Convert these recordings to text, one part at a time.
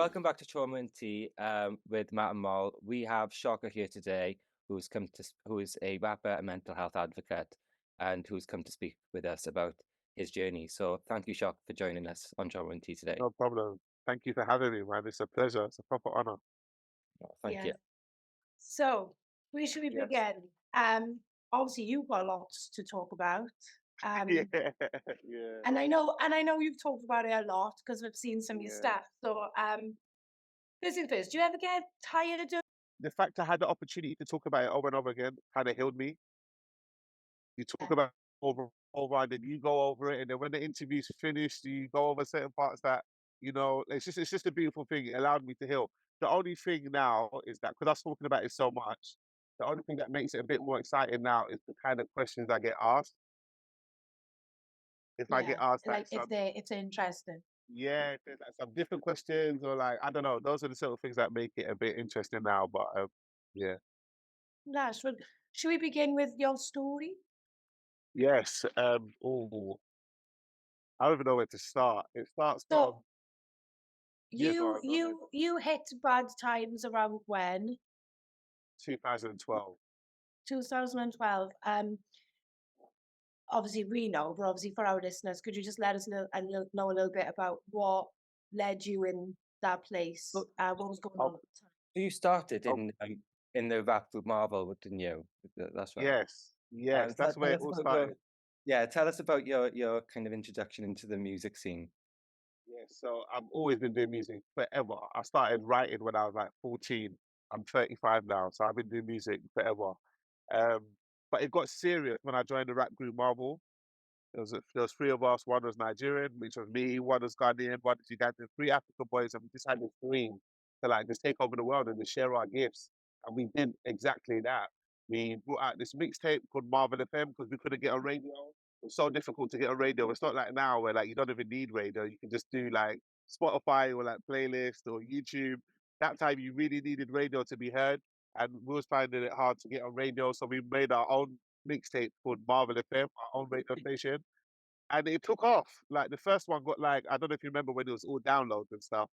welcome back to Trauma and Tea with Matt and Moll. We have Shocka here today, who is a rapper and mental health advocate, and who's come to speak with us about his journey. So thank you, Shocka, for joining us on Trauma and Tea today. No problem. Thank you for having me, man. It's a pleasure. It's a proper honor. Oh, thank you. Yes. So, where should we Yes. begin? Obviously, you've got lots to talk about. Yeah. Yeah. And I know you've talked about it a lot because I've seen some of your Yeah. stuff. So, first thing first, do you ever get tired of doing? The fact I had the opportunity to talk about it over and over again kind of healed me. You talk about it over and then you go over it, and then when the interview's finished, you go over certain parts that it's just a beautiful thing. It allowed me to heal. The only thing now is that because I was talking about it so much, the only thing that makes it a bit more exciting now is the kind of questions I get asked. If I get Yeah, asked like like some if they're interested. Yeah, if there's like some different questions or like I don't know, those are the sort of things that make it a bit interesting now. But yeah, That's what. Should we begin with your story? yes. Oh, I don't even know where to start. It starts from So, yeah, you go ahead. you you hit bad times around when 2012. 2012. Obviously we know, but obviously for our listeners, could you just let us know a little bit about what led you in that place? So, What was going on Oh, at the time? you started oh, in the rap group Marvel, didn't you? That's right. yes, yes. That's where Tell it us all about started. tell us about your kind of introduction into the music scene. Yeah, so I've always been doing music forever. I started writing when I was like 14. I'm 35 now, so I've been doing music forever. But it got serious when I joined the rap group Marvel. There was three of us. One was Nigerian, which was me. One was Ghanaian. One was Ugandan. Three African boys, and we just had this dream to like just take over the world and to share our gifts. And we did exactly that. We brought out this mixtape called Marvel FM because we couldn't get a radio. It was so difficult to get a radio. It's not like now where like you don't even need radio. You can just do like Spotify or like playlist or YouTube. That time you really needed radio to be heard, and we was finding it hard to get on radio. So we made our own mixtape called Marvel FM, our own radio station, and it took off. Like the first one got like I don't know if you remember when it was all downloads and stuff.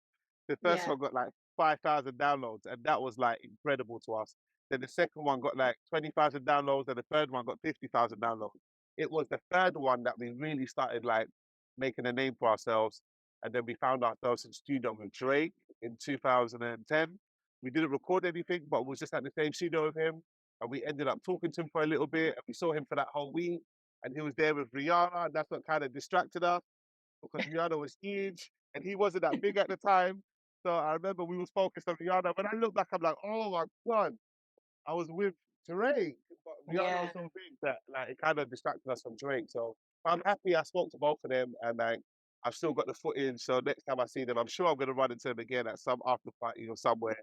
The first Yeah, one got like 5,000 downloads, and that was like incredible to us. Then the second one got like 20,000 downloads, and the third one got 50,000 downloads. It was the third one that we really started like making a name for ourselves, and then we found ourselves in studio with Drake in 2010. We didn't record anything, but we was just at the same studio with him, and we ended up talking to him for a little bit, and we saw him for that whole week, and he was there with Rihanna, and that's what kind of distracted us because Rihanna was huge and he wasn't that big at the time. So I remember we was focused on Rihanna. When I look back, I'm like, oh my God, I was with Drake. But Rihanna was yeah, so big that like it kind of distracted us from Drake. So I'm happy I spoke to both of them and like I've still got the footage. So next time I see them, I'm sure I'm gonna run into them again at some after party or somewhere.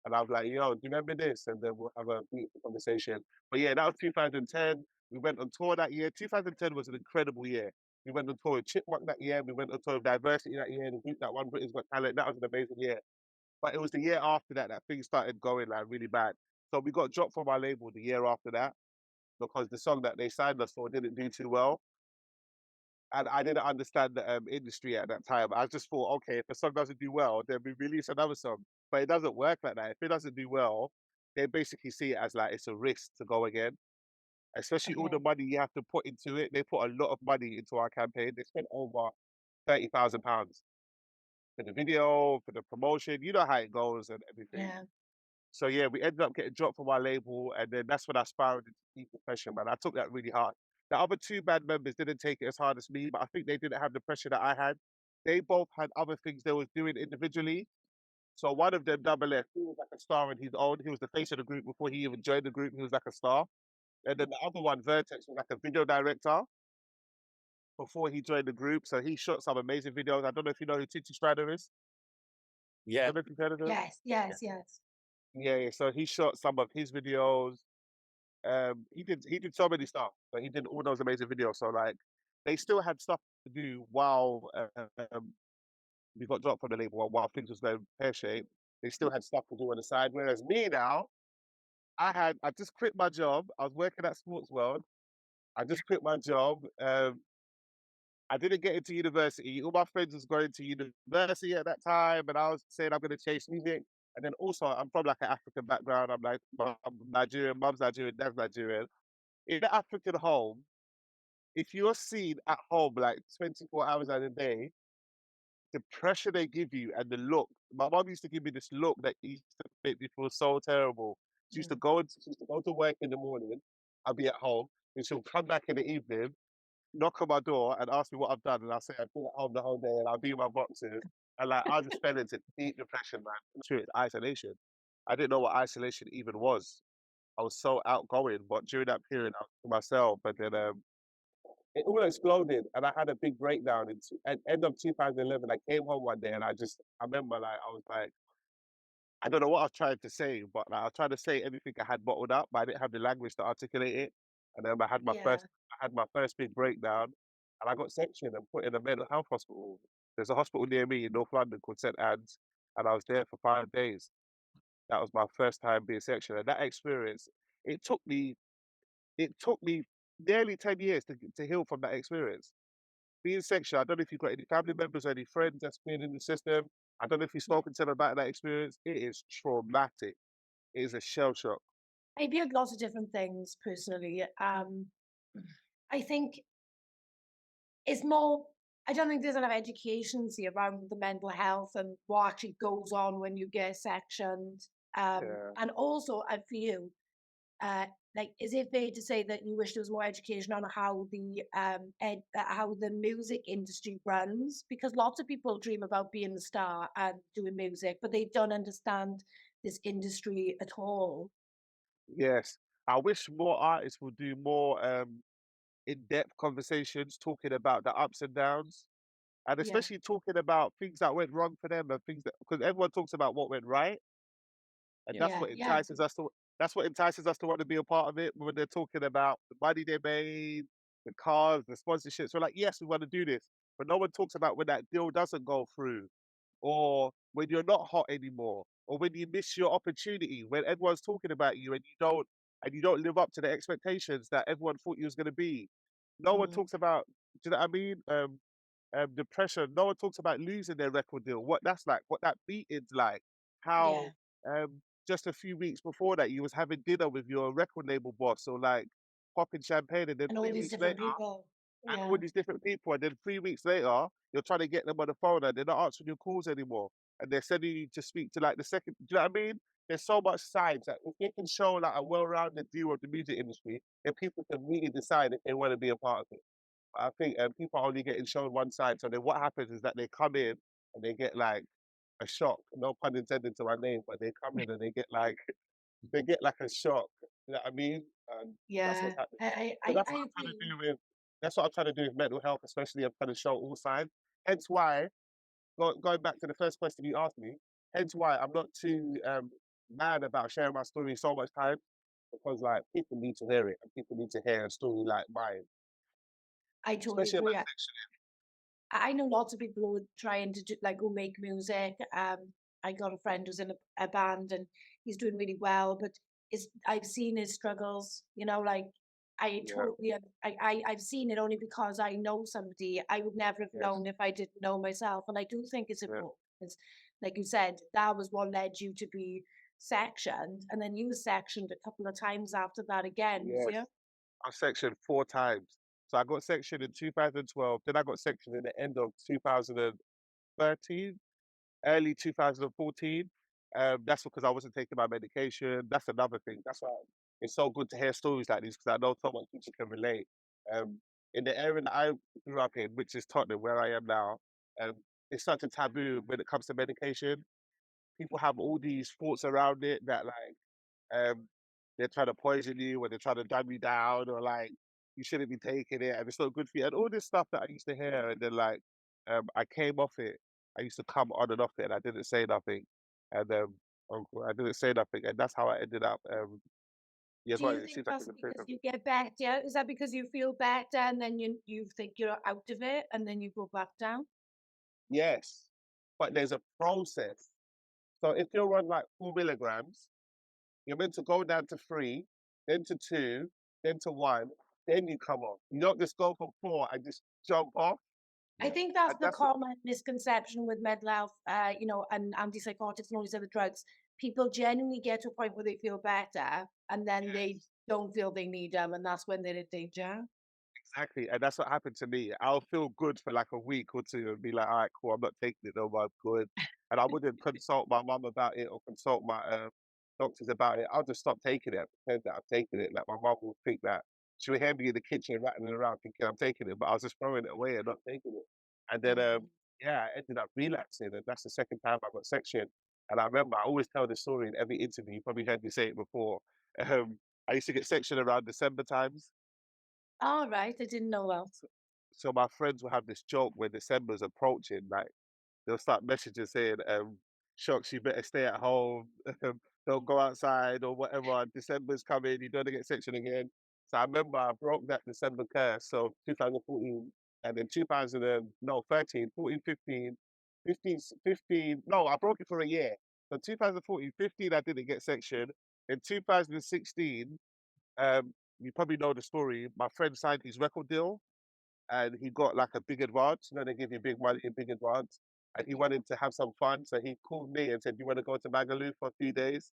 And I'm like, yo, do you remember this? And then we'll have a beautiful conversation. But yeah, that was 2010. We went on tour that year. 2010 was an incredible year. We went on tour with Chipmunk that year. We went on tour with Diversity that year. The group that won Britain's Got Talent. That was an amazing year. But it was the year after that that things started going like really bad. So we got dropped from our label the year after that because the song that they signed us for didn't do too well. And I didn't understand the industry at that time. I just thought, okay, if a song doesn't do well, then we release another song. But it doesn't work like that. If it doesn't do well, they basically see it as like it's a risk to go again. Especially all the okay, money you have to put into it. They put a lot of money into our campaign. They spent over £30,000 for the video, for the promotion. You know how it goes and everything. yeah, So yeah, we ended up getting dropped from our label, and then that's when I spiraled into deep depression, man. I took that really hard. The other two band members didn't take it as hard as me, but I think they didn't have the pressure that I had. They both had other things they was doing individually. So one of them, Double F, he was like a star on his own. He was the face of the group before he even joined the group. He was like a star. And then the other one, Vertex, was like a video director before he joined the group. So he shot some amazing videos. I don't know if you know who Titi Strider is. Yeah, Don't know if you've heard of him. yes, yeah. yes, yes. Yeah, yeah. So he shot some of his videos. He did so many stuff. But he did all those amazing videos. So like they still had stuff to do while we got dropped from the label while things was going pear shaped. They still had stuff to do on the side. Whereas me now, I just quit my job. I was working at Sports World. I just quit my job. I didn't get into university. All my friends was going to university at that time, and I was saying I'm gonna chase music. And then also, I'm from like an African background. I'm like, I'm Nigerian, mum's Nigerian, dad's Nigerian. In the African home, if you're seen at home like 24 hours out of the day, the pressure they give you and the look. My mum used to give me this look that used to make me feel so terrible. Mm. She used to go to work in the morning. I'll be at home, and she'll come back in the evening, knock on my door, and ask me what I've done, and I'll say I've been at home the whole day, and I'll be in my boxes, and like I just fell into deep depression, man. True, it's isolation. I didn't know what isolation even was. I was so outgoing, but during that period, I was to myself, and then it all exploded, and I had a big breakdown at end of 2011. I came home one day, and I remember like I was like, I don't know what I was trying to say, but like, I was trying to say everything I had bottled up, but I didn't have the language to articulate it. And then Yeah. I had my first big breakdown, and I got sectioned and put in a mental health hospital. There's a hospital near me in North London called St Anne's, and I was there for 5 days. That was my first time being sectioned, and that experience, it took me, it took me nearly 10 years to heal from that experience. Being sectioned, I don't know if you've got any family members or any friends that's been in the system. I don't know if you've spoken to them about that experience. It is traumatic. It is a shell shock. I've heard lots of different things personally. I think it's more, I don't think there's enough education see around the mental health and what actually goes on when you get sectioned. Yeah. And also I feel uh, like, is it fair to say that you wish there was more education on how the music industry runs? Because lots of people dream about being a star and doing music, but they don't understand this industry at all. Yes. I wish more artists would do more in-depth conversations talking about the ups and downs, and Yeah, especially talking about things that went wrong for them and things that because everyone talks about what went right, and Yeah. yeah, that's what entices us to want to be a part of it when they're talking about the money they made, the cars, the sponsorships. We're like, yes, we want to do this, but no one talks about when that deal doesn't go through, or when you're not hot anymore, or when you miss your opportunity, when everyone's talking about you and you don't live up to the expectations that everyone thought you was going to be. No one mm, talks about, do you know what I mean? Depression. No one talks about losing their record deal. What that's like, what that beating's like. yeah. How just a few weeks before that you was having dinner with your record label boss, or like popping champagne, and then And all three these weeks later different people. and Yeah. all these different people, and then 3 weeks later, you're trying to get them on the phone and they're not answering your calls anymore. And they're sending you to speak to like the second, do you know what I mean? There's so much signs that if you can show like a well-rounded view of the music industry, then people can really decide if they want to be a part of it. I think people are only getting shown one side. So then what happens is that they come in and they get like a shock. No pun intended to my name, but they come in and they get like they get like a shock. You know what I mean? And that's what's Yeah, happening. So I that's what I'm trying agree. to do with that's what I'm trying to do with mental health, especially I'm trying to show all sides. Hence why, going back to the first question you asked me, hence why I'm not too mad about sharing my story so much time, because like people need to hear it and people need to hear a story like mine, I totally especially agree. about I know lots of people who are trying to do, like, go make music. I got a friend who's in a band and he's doing really well, but I've seen his struggles, like I yeah, totally, I've seen it only because I know somebody I would never have yes, known if I didn't know myself. And I do think it's yeah, important. It's, like you said, that was what led you to be sectioned. And then you were sectioned a couple of times after that again, was yes. you? I sectioned 4 times. So I got sectioned in 2012, then I got sectioned in the end of 2013, early 2014. That's because I wasn't taking my medication. That's another thing. That's why it's so good to hear stories like these, because I know so much people can relate. Um, in the area that I grew up in, which is Tottenham, where I am now, um, it's such a taboo when it comes to medication. People have all these thoughts around it that like um, they're trying to poison you, or they're trying to dumb you down, or like you shouldn't be taking it and it's not good for you, and all this stuff that I used to hear. And then like I came off it. I used to come on and off it, and I didn't say nothing, and I didn't say nothing, and that's how I ended up. Yes, Do well, you it think seems like it's that's in because prison. you get better? Is that because you feel better and then you think you're out of it and then you go back down? Yes, but there's a process. So if you're on like 4 milligrams, you're meant to go down to 3, then to 2, then to 1, then you come off. You don't just go from 4 and just jump off. I Yeah. think that's And the that's what, common misconception with mental health, and antipsychotics and all these other drugs. People genuinely get to a point where they feel better, and then they yes. don't feel they need them, and that's when they're in danger. Exactly, and that's what happened to me. I'll feel good for like a week or two and be like, "All right, cool, I'm not taking it no more, I'm good." And I wouldn't consult my mum about it or consult my doctors about it. I'll just stop taking it, pretend that I'm taking it. Like my mum will think that she would hear me in the kitchen rattling around thinking I'm taking it, but I was just throwing it away and not taking it. And then Mm. yeah, I ended up relapsing, and that's the second time I got section. And I remember I always tell this story in every interview. You probably heard me say it before. Um, I used to get section around December times. All right, I didn't know that. So my friends will have this joke when December's approaching, like they'll start messages saying, "Shocks, you better stay at home, don't go outside or whatever. December's coming, you're gonna get section again." So I remember I broke that December curse. So 2014, and then 2000, no, 13, 14, 15, 15, 15. No, I broke it for a year. So 2014, 15, I didn't get section. In 2016, you probably know the story. My friend signed his record deal and he got like a big advance. You know, they give you big money in big advance. And he Yeah. wanted to have some fun. So he called me and said, "You want to go to Magaluf for a few days?"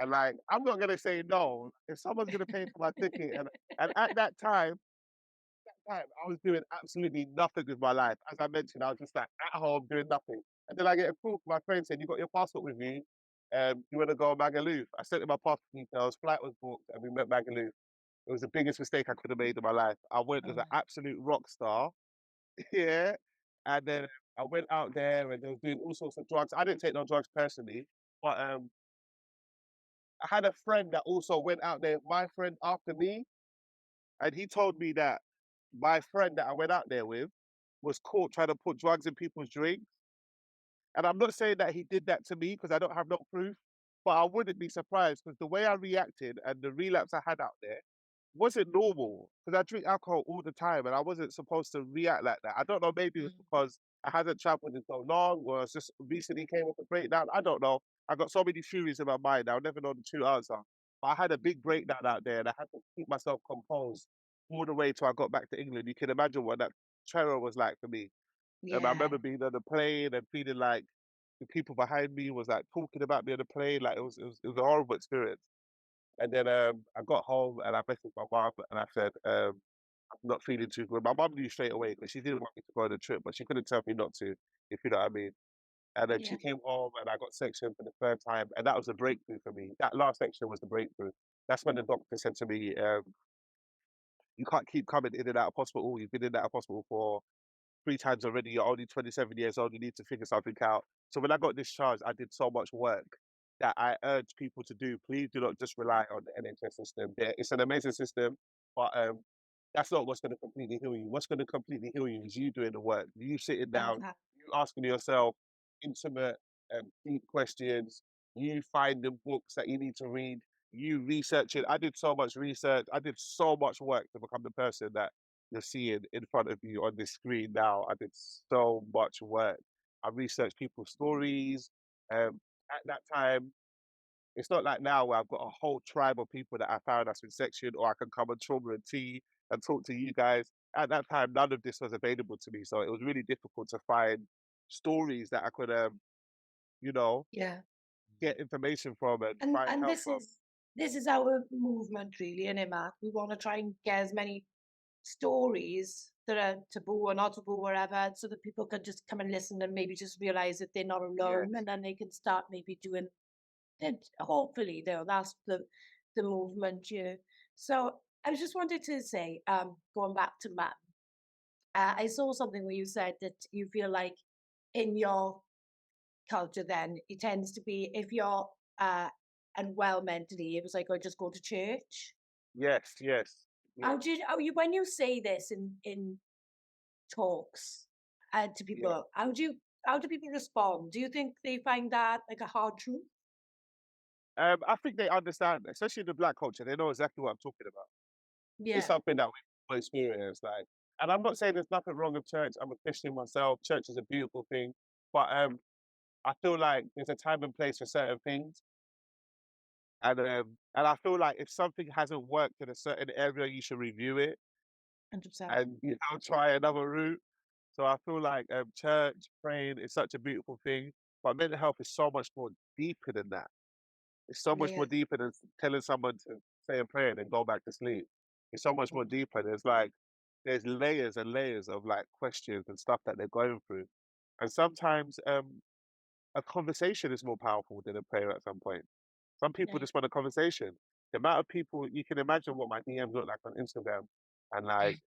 And like, I'm not gonna say no. If someone's gonna pay for my ticket, and at that time, I was doing absolutely nothing with my life. As I mentioned, I was just like at home doing nothing. And then I get a call from my friend saying, "You got your passport with you? You want to go to Magaluf?" I sent him my passport details, flight was booked, and we met Magaluf. It was the biggest mistake I could have made in my life. I went as Oh, an absolute rock star. Yeah. And then I went out there and they were doing all sorts of drugs. I didn't take no drugs personally, but I had a friend that also went out there, my friend after me, and he told me that my friend that I went out there with was caught trying to put drugs in people's drinks. And I'm not saying that he did that to me because I don't have no proof, but I wouldn't be surprised because the way I reacted and the relapse I had out there wasn't normal because I drink alcohol all the time and I wasn't supposed to react like that. I don't know, maybe it was mm, because I hadn't traveled in so long or it's just recently came up a breakdown. I don't know. I got so many theories in my mind. I'll never know the true answer. But I had a big breakdown out there and I had to keep myself composed all the way till I got back to England. You can imagine what that terror was like for me. I yeah, remember being on the plane and feeling like the people behind me was like talking about me on the plane. Like it was a horrible experience. And then I got home and I messaged my mom and I said, I'm not feeling too good. My mom knew straight away because she didn't want me to go on the trip, but she couldn't tell me not to, if you know what I mean. And then yeah, she came home and I got sectioned for the third time. And that was a breakthrough for me. That last section was the breakthrough. That's when the doctor said to me, you can't keep coming in and out of hospital. You've been in and out of hospital for 3 times already. You're only 27 years old. You need to figure something out. So when I got discharged, I did so much work that I urge people to do. Please do not just rely on the NHS system. It's an amazing system, but that's not what's going to completely heal you. What's going to completely heal you is you doing the work. You sitting love down, that. you asking yourself intimate, deep questions. You finding books that you need to read. You researching. I did so much research. I did so much work to become the person that you're seeing in front of you on this screen now. I did so much work. I researched people's stories. At that time, it's not like now where I've got a whole tribe of people that I found that's in section, or I can come on trauma and tea and talk to you guys. At that time, none of this was available to me, so it was really difficult to find stories that I could, you know, Yeah. get information from and And find and help this from. is this is our movement really, innit, Matt? We want to try and get as many stories that are taboo or not taboo, wherever, so that people can just come and listen and maybe just realize that they're not Yes, alone, and then they can start maybe doing it. Hopefully, though, that's the movement, you. So I just wanted to say, going back to Matt, I saw something where you said that you feel like in your culture, then it tends to be if you're uh, unwell mentally, it was like, I just go to church. yes, yes, How yes, do you when you say this in talks to yeah. people, how do people respond? Do you think they find that like a hard truth? I think they understand, especially in the black culture. They know exactly what I'm talking about. It's Yeah, something that we've all experienced, like, and I'm not saying there's nothing wrong with church. I'm a Christian myself. Church is a beautiful thing, but I feel like there's a time and place for certain things, and I feel like if something hasn't worked in a certain area, you should review it 100%. and try another route. So I feel like church, praying is such a beautiful thing, but mental health is so much more deeper than that. It's so much Yeah, more deeper than telling someone to say a prayer and then go back to sleep. It's so much more deeper. There's layers and layers of like questions and stuff that they're going through. And sometimes a conversation is more powerful than a prayer at some point. Some people yeah, just want a conversation. The amount of people you can imagine what my DMs look like on Instagram. And like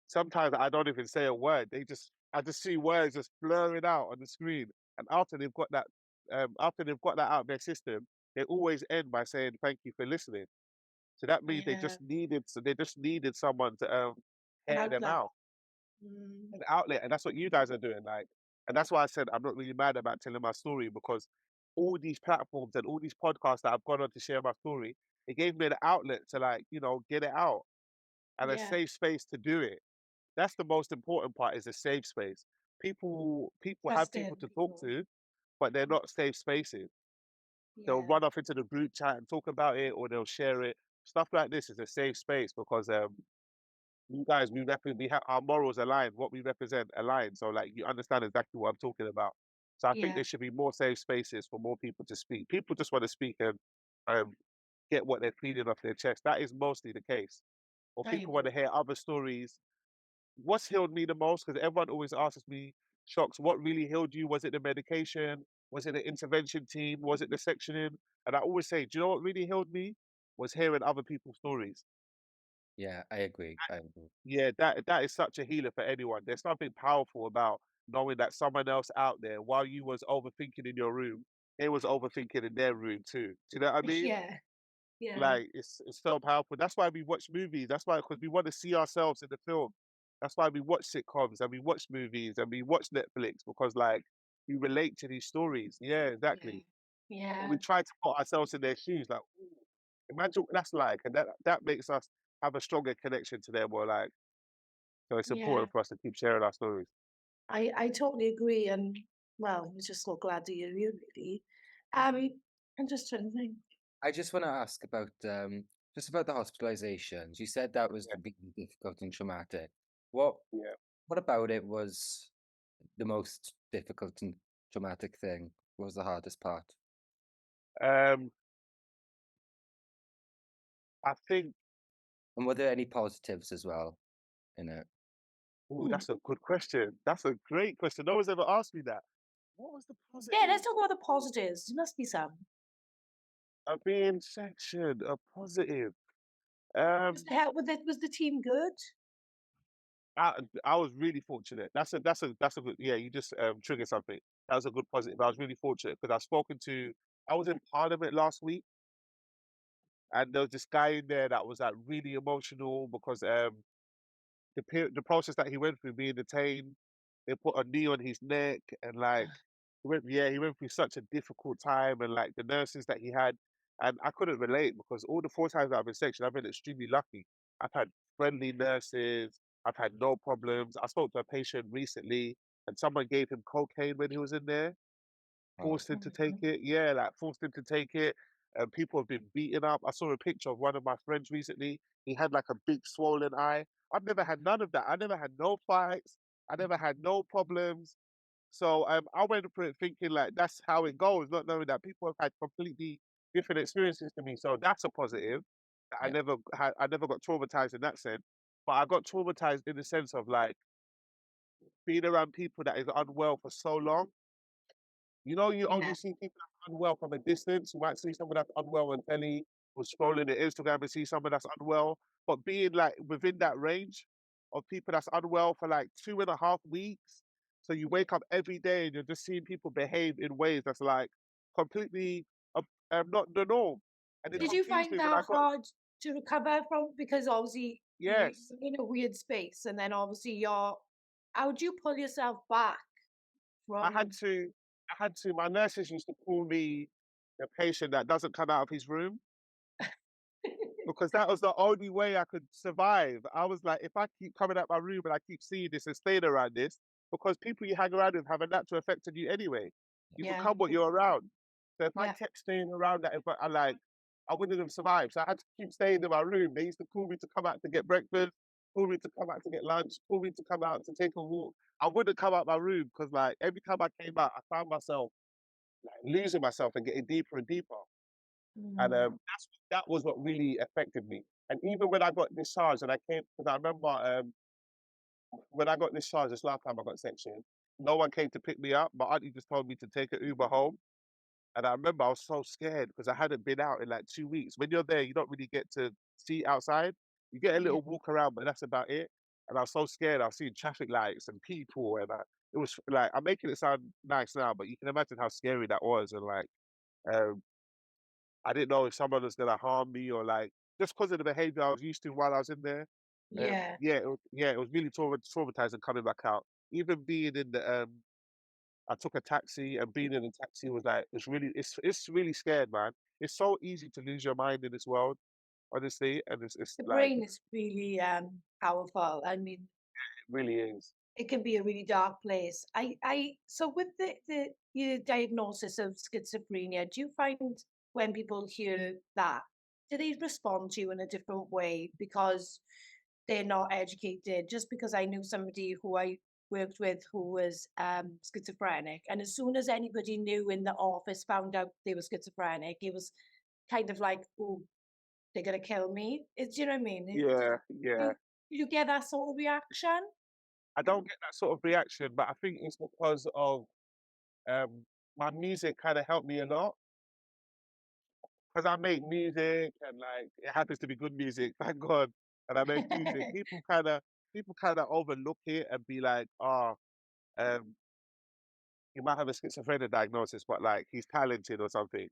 sometimes I don't even say a word. I just see words just blurring out on the screen. And after they've got that out of their system, they always end by saying thank you for listening. So that means yeah. they just needed someone to An hear them outlet. out, Mm, an outlet, and that's what you guys are doing. Like, and that's why I said I'm not really mad about telling my story because all these platforms and all these podcasts that I've gone on to share my story, it gave me an outlet to like get it out and a yeah, safe space to do it. That's the most important part is a safe space. People have people trusted to talk people. to, but they're not safe spaces. They'll Yeah, run off into the group chat and talk about it, or they'll share it. Stuff like this is a safe space because you guys we have our morals aligned, what we represent aligned. So like you understand exactly what I'm talking about. So I think yeah, there should be more safe spaces for more people to speak. People just want to speak and um, get what they're feeling off their chest. That is mostly the case. Or I people want to agree. hear other stories. What's healed me the most? Because everyone always asks me, Shocks, what really healed you? Was it the medication? Was it the intervention team? Was it the sectioning? And I always say, do you know what really healed me? Was hearing other people's stories. Yeah, I agree. I agree. Yeah, that is such a healer for anyone. There's something powerful about knowing that someone else out there, while you was overthinking in your room, they was overthinking in their room too. Do you know what I mean? Yeah, yeah, Like it's so powerful. That's why we watch movies. That's why because we want to see ourselves in the film. That's why we watch sitcoms and we watch movies and we watch Netflix because like we relate to these stories. Yeah, yeah, exactly. And yeah, we try to put ourselves in their shoes. Like, "Ooh, imagine what that's like, and that makes us have a stronger connection to them. Or like, so it's yeah. important for us to keep sharing our stories. I totally agree, and well, we're just so glad to hear you, really. Um, I'm just trying to think. I just want to ask about just about the hospitalizations. You said that was Yeah, really difficult and traumatic. What yeah. what about it was the most difficult and traumatic thing? What was the hardest part? Um, I think. And were there any positives as well in it? Oh, Hmm. that's a good question. That's a great question. No one's ever asked me that. What was the Yeah, positive? let's talk about the positives. There must be some. Being sectioned, a positive. Was Um, the help with it? Was the team good? I was really fortunate. That's a good. Yeah, you just triggered something. That was a good positive. I was really fortunate because I've spoken to. I was in Parliament last week, and there was this guy in there that was like really emotional because the process that he went through being detained, they put a knee on his neck and like he went through such a difficult time and like the nurses that he had and I couldn't relate because all the 4 times that I've been sectioned, I've been extremely lucky. I've had friendly nurses, I've had no problems. I spoke to a patient recently and someone gave him cocaine when he was in there. Oh, Forced him to take Mhm. it. Yeah, like forced him to take it. And people have been beaten up. I saw a picture of one of my friends recently. He had like a big swollen eye. I've never had none of that. I never had no fights. I never had no problems. So I went for it thinking like that's how it goes, not knowing that people have had completely different experiences to me. So that's a positive. That yeah, I never got traumatized in that sense. But I got traumatized in the sense of like being around people that is unwell for so long. You know, you only Yeah, see people that's unwell from a distance. You might see someone that's unwell on telly or scrolling the Instagram and see someone that's unwell. But being like within that range of people that's unwell for like 2.5 weeks. So you wake up every day and you're just seeing people behave in ways that's like completely not the norm. And it yeah. did you confused find me when I that got, hard to recover from? Because obviously yes, you're in a weird space, and then obviously you're. How do you pull yourself back I had from? to, my nurses used to call me the patient that doesn't come out of his room. Because that was the only way I could survive. I was like, if I keep coming out my room and I keep seeing this and staying around this, because people you hang around with have a natural effect on you anyway. You Yeah, become what you're around. So if I yeah, kept staying around that, if I like, I wouldn't have survived. So I had to keep staying in my room. They used to call me to come out to get breakfast. pull me to come out to get lunch, pull me to come out to take a walk. I wouldn't come out my room because like every time I came out, I found myself like losing myself and getting deeper and deeper. And Mm. that was what really affected me. And even when I got discharged and I came, because I remember when I got discharged this last time I got sectioned, no one came to pick me up. My auntie just told me to take an Uber home. And I remember I was so scared because I hadn't been out in like 2 weeks. When you're there, you don't really get to see outside. You get a Yeah. little walk around, but that's about it. And I was so scared. I was seeing traffic lights and people, and it was like I'm making it sound nice now, but you can imagine how scary that was. And like, um, I didn't know if someone was gonna harm me or like just because of the behavior I was used to while I was in there. Yeah. Yeah, it was really traumatizing coming back out. Even being in the I took a taxi and being in a taxi was like it's really scared, man. It's so easy to lose your mind in this world, honestly, and it's The like brain is really powerful. I mean, it really is. it can be a really dark place. So with the your diagnosis of schizophrenia, do you find when people hear that, do they respond to you in a different way because they're not educated? Just because I knew somebody who I worked with who was schizophrenic, and as soon as anybody knew in the office found out they were schizophrenic, it was kind of like, oh, they're gonna kill me. Do you know what I mean? Yeah, yeah. You get that sort of reaction? I don't get that sort of reaction, but I think it's because of um my music kind of helped me a lot because I make music and like it happens to be good music, thank God. And I make music. People kind of overlook it and be like, oh, um, he might have a schizophrenia diagnosis, but like he's talented or something.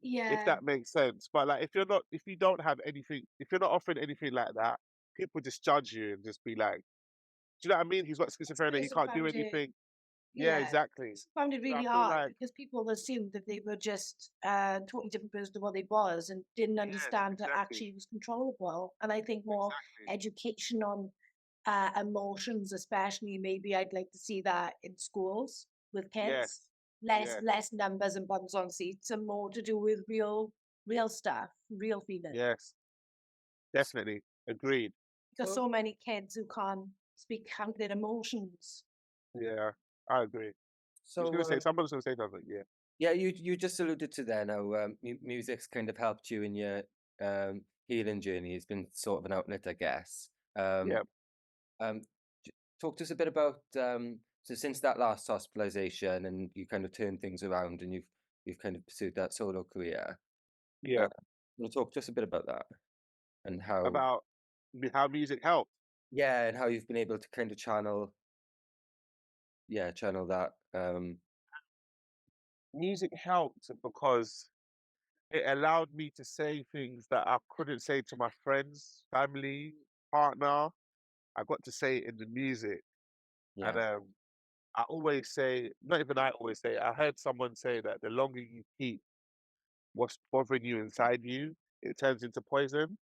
If Yeah. that makes sense. But like if you don't have anything, if you're not offering anything like that, people just judge you and just be like, do you know what I mean? He's got This schizophrenia, he person can't do found it, anything. Yeah, yeah, exactly. this found it So I really feel hard like, because people assumed that they were just totally different person to what they was and didn't yes, understand that exactly. actually it was controllable. And I think more Exactly. education on emotions, especially, maybe I'd like to see that in schools with kids. Yes. Less Yes. less numbers and bums on seats and more to do with real stuff, real feelings. Yes. Definitely. Agreed. Because So so many kids who can't speak out their emotions. Yeah, I agree. You was so gonna say someone was gonna say something, yeah. yeah, you just alluded to there now. Music's kind of helped you in your healing journey. It's been sort of an outlet, I guess. Yeah. Um, Talk to us a bit about so since that last hospitalization and you kind of turned things around and you've kind of pursued that solo career. Yeah. Uh, Can you talk to us a bit about that and how About how music helped. yeah, and how you've been able to kind of channel that. Music helped because it allowed me to say things that I couldn't say to my friends, family, partner. I got to say it in the music. And Yeah, I always say, not even I always say, I heard someone say that the longer you keep what's bothering you inside you, it turns into poison.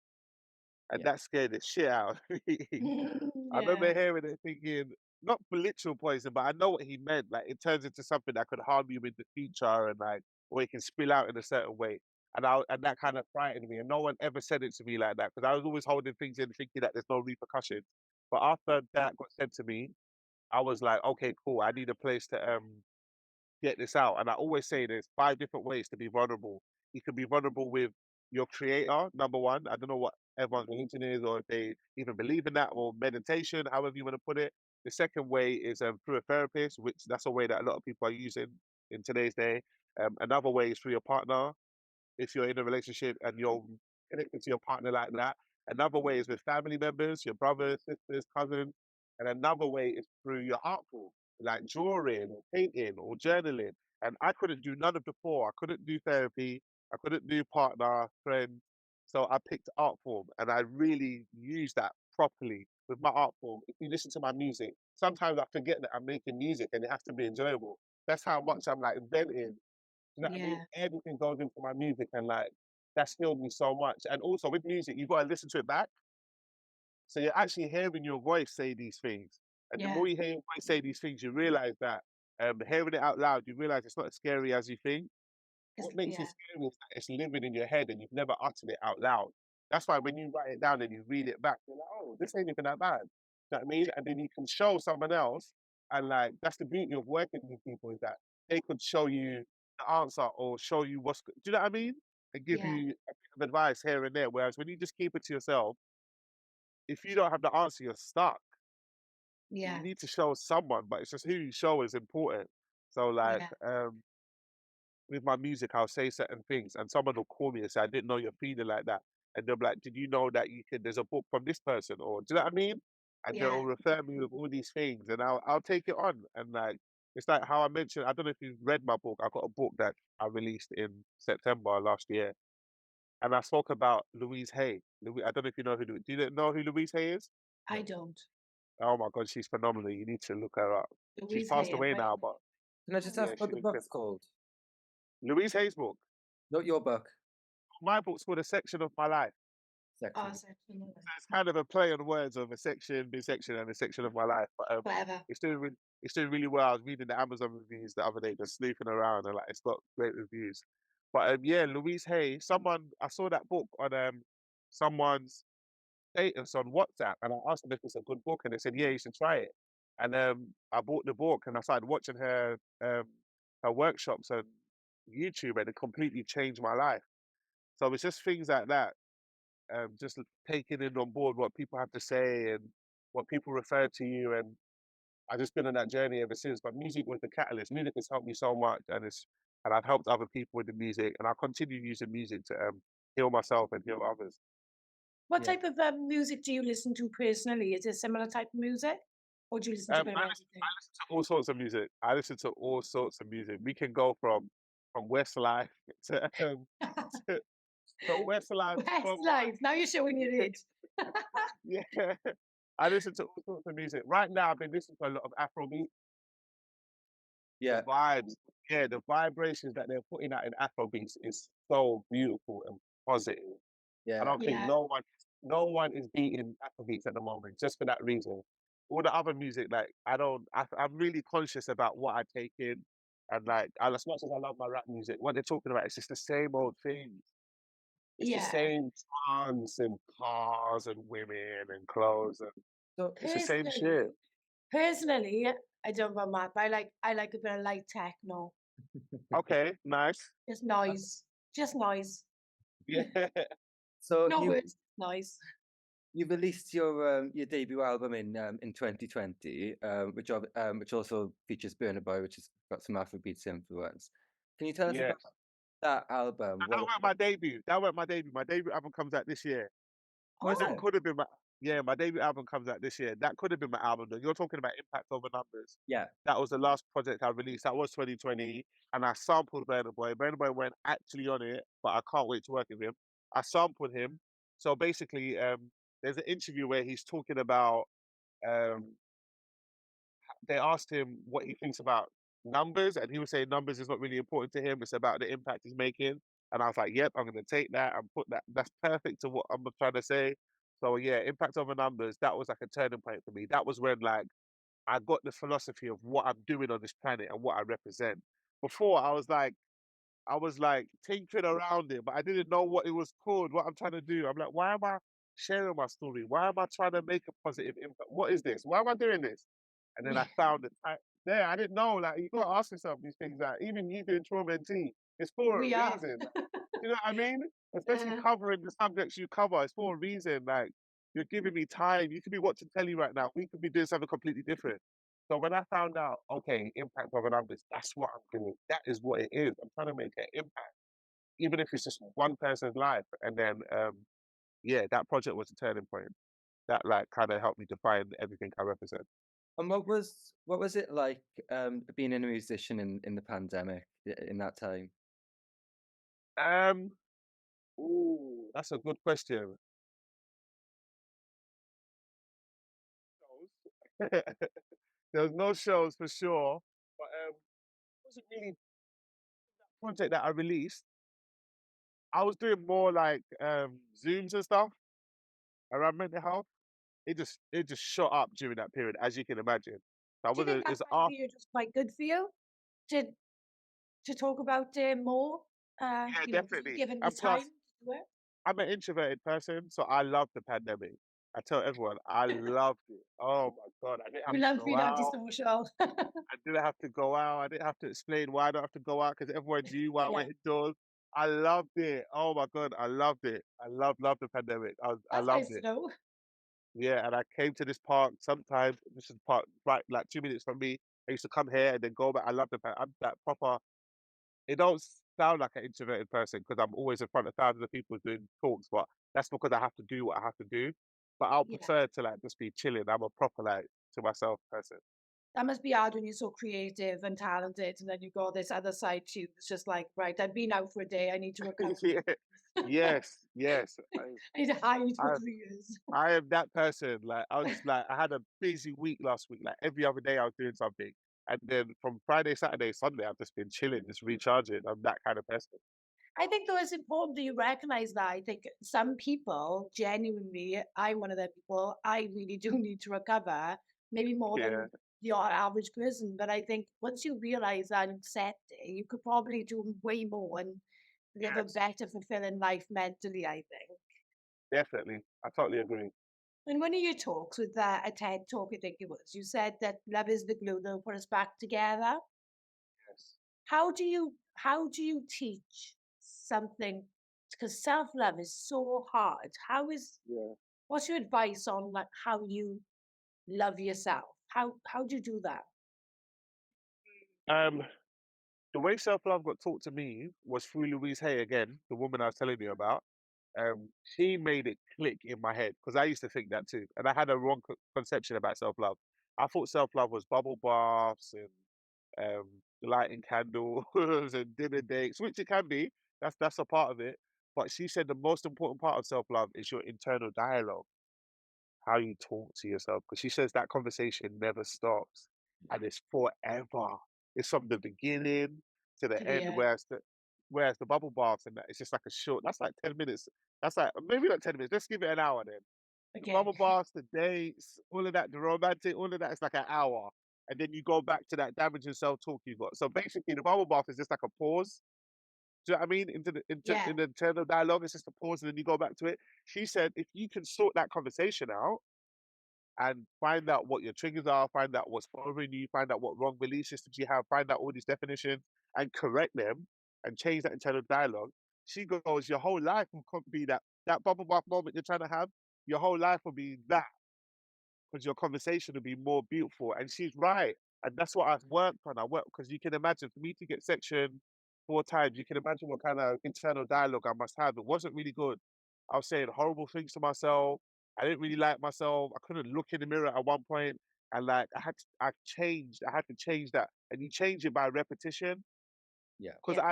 And yeah, that scared the shit out of me. I remember Yeah. hearing it thinking, not for literal poison, but I know what he meant. Like it turns into something that could harm you in the future and like, or it can spill out in a certain way. And that kind of frightened me. And no one ever said it to me like that because I was always holding things in thinking that there's no repercussions. But after that got said to me, I was like, okay, cool. I need a place to get this out. And I always say there's 5 different ways to be vulnerable. You can be vulnerable with your creator, number one. I don't know what everyone's religion is or if they even believe in that or meditation, however you want to put it. The second way is through a therapist, which that's a way that a lot of people are using in today's day. Another way is through your partner, if you're in a relationship and you're connected to your partner like that. Another way is with family members, your brothers, sisters, cousins. And another way is through your art form, like drawing or painting or journaling. And I couldn't do none of the four. I couldn't do therapy. I couldn't do partner, friend. So I picked art form and I really used that properly with my art form. If you listen to my music, sometimes I forget that I'm making music and it has to be enjoyable. That's how much I'm like inventing, you know what I mean? Yeah. Everything goes into my music and like that's healed me so much. And also with music, you've got to listen to it back. So you're actually hearing your voice say these things. And the Yeah. more you hear your voice say these things, you realize that hearing it out loud, you realize it's not as scary as you think. What makes it Yeah. scary is that it's living in your head and you've never uttered it out loud. That's why when you write it down and you read it back, you're like, oh, this ain't even that bad. You know what I mean? And then you can show someone else, and like that's the beauty of working with people is that they could show you the answer or show you do you know what I mean? And give Yeah, you a bit of advice here and there. Whereas when you just keep it to yourself, if you don't have the answer, you're stuck. So you yeah, need to show someone, but it's just who you show is important. So like yeah, with my music, I'll say certain things, and someone will call me and say, "I didn't know you're feeling like that," and they'll be like, "Did you know that you can? There's a book from this person," or do you know what I mean? And yeah. they'll refer me with all these things, and I'll take it on, and like it's like how I mentioned. I don't know if you've read my book. I got a book that I released in September last year, and I spoke about Louise Hay. I don't know if you know who. Do you know who Louise Hay is? I don't. Oh my God, she's phenomenal. You need to look her up. She's Louise passed Hay, away right? now, but Can I just yeah, ask what she the was book's called? Louise Hay's book. Not your book. My book's called A Section of My Life. Oh, Section. section. So it's kind of a play on words of a section, big section, and a section of my life. But Clever. it's doing it's doing really well. I was reading the Amazon reviews the other day, just snooping around, and like it's got great reviews. But yeah, Louise Hay, someone I saw that book on someone's status on WhatsApp, and I asked them if it's a good book, and they said, yeah, you should try it. And I bought the book, and I started watching her workshops on YouTube, and it completely changed my life. So it's just things like that, taking in on board what people have to say and what people refer to you. And I've just been on that journey ever since. But music was the catalyst. Music has helped me so much, and I've helped other people with the music, and I continue using music to heal myself and heal others. What Yeah. type of music do you listen to personally? Is it similar type of music, or do you listen to a bit of I everything? listen to all sorts of music. I listen to all sorts of music. We can go from Westlife to to, from Westlife from Westlife. Now you're showing your age. yeah. I listen to all sorts of music. Right now, I've been listening to a lot of Afrobeat. The Yeah. vibes, yeah, the vibrations that they're putting out in Afrobeats is so beautiful and positive. I Yeah. don't think Yeah, no one is beating Afrobeats at the moment just for that reason. All the other music, like I'm really conscious about what I take in, and like as much as I love my rap music, what they're talking about, it's just the same old things. It's the yeah. same songs and cars and women and clothes, and So it's the same Personally, shit. personally, I don't know about but I like a bit of light techno. Okay, nice. Just noise. Just noise. Yeah. so No words, just noise. you released your debut album in 2020, which also features Burna Boy, which has got some Afrobeats influence. Can you tell us about Yes. that album? That weren't my debut. That weren't my debut. My debut album comes out this year. Was That Oh, it? could have been my debut album comes out this year. That could have been my album though. You're talking about Impact Over Numbers. Yeah. That was the last project I released. That was 2020. And I sampled Burna Boy. Burna Boy weren't actually on it, but I can't wait to work with him. I sampled him. So basically, there's an interview where he's talking about um they asked him what he thinks about numbers, and he was saying numbers is not really important to him. It's about the impact he's making. And I was like, yep, I'm going to take that and put that. That's perfect to what I'm trying to say. So yeah, impact over numbers. That was like a turning point for me. That was when like I got the philosophy of what I'm doing on this planet and what I represent. Before I was like tinkering around it, but I didn't know what it was called, what I'm trying to do. I'm like, why am I sharing my story? Why am I trying to make a positive impact? What is this? Why am I doing this? And then I found it. I didn't know. Like, you gotta ask yourself these things. Like, even you doing trauma and tea, it's for a we are. reason. You know what I mean? Especially Uh, covering the subjects you cover, it's for a reason. Like, you're giving me time. You could be watching telly right now. We could be doing something completely different. So when I found out, okay, impact of numbers, that's what I'm doing. That is what it is. I'm trying to make an impact, even if it's just one person's life. And then, yeah, that project was a turning point. That like kind of helped me define everything I represent. And what was it like being a musician in the pandemic in that time? Um, ooh, that's a good question. There was no shows for sure, but it wasn't really a project that I released. I was doing more like Zooms and stuff around mental health. It just shot up during that period, as you can imagine. I do you think wasn't. that It's time after. period was quite good for you to to talk about more? Yeah, Because you're definitely. given the And plus, time to do it. I'm an introverted person, so I love the pandemic. I tell everyone, I loved it. Oh my God, I didn't have You to love go being out. antisocial. I didn't have to go out. I didn't have to explain why I don't have to go out because everyone knew why I Yeah, went indoors. I loved it. Oh my God, I loved it. Loved the pandemic. I that's loved nice to it. know. Yeah, and I came to this park sometimes. This is park right like 2 minutes from me. I used to come here and then go back. I love the I'm that proper. It don't sound like an introverted person because I'm always in front of thousands of people doing talks, but that's because I have to do what I have to do. But I'll Yeah. prefer to like just be chilling. I'm a proper like to myself person. That must be hard when you're so creative and talented, and then you got this other side to you. It's just like, right, I've been out for a day. I need to recover. Yeah. Yes, yes. I need to hide for I 3 years. I am that person. Like I was just like I had a busy week last week. Like every other day I was doing something. And then from Friday, Saturday, Sunday, I've just been chilling, just recharging. I'm that kind of person. I think though it's important that you recognize that. I think some people genuinely, I'm one of them people, I really do need to recover, maybe more Yeah. than the average person. But I think once you realize that and accept it, you could probably do way more and live a Yes. better, fulfilling life mentally, I think. Definitely. I totally agree. In one of your talks with a TED talk, I think it was, you said that love is the glue that will put us back together. Yes. How do you teach something? Because self-love is so hard. Yeah. What's your advice on like how you love yourself? How do you do that? Um, the way self-love got taught to me was through Louise Hay again, the woman I was telling you about. She made it click in my head because I used to think that too, and I had a wrong conception about self-love. I thought self-love was bubble baths and lighting candles and dinner dates, which it can be. That's a part of it. But she said the most important part of self-love is your internal dialogue, how you talk to yourself, because she says that conversation never stops and it's forever. It's from the beginning to the end, Yeah. whereas the bubble baths and that it's just like a short. That's like 10 minutes. That's like maybe not 10 minutes. Let's give it an hour then. The Okay. bubble baths, the dates, all of that, the romantic, all of that is like an hour, and then you go back to that damaging self talk you got. So basically, the bubble bath is just like a pause. Do you know what I mean? Yeah. In the internal dialogue, it's just a pause, and then you go back to it. She said, if you can sort that conversation out and find out what your triggers are, find out what's bothering you, find out what wrong belief systems you have, find out all these definitions and correct them and change that internal dialogue. She goes, your whole life will be that bubble bath moment you're trying to have. Your whole life will be that because your conversation will be more beautiful. And she's right. And that's what I've worked on. I work because you can imagine for me to get section 4 times, you can imagine what kind of internal dialogue I must have. It wasn't really good. I was saying horrible things to myself. I didn't really like myself. I couldn't look in the mirror at one point, and like I changed. I had to change that, and you change it by repetition. Yeah. Because Yeah.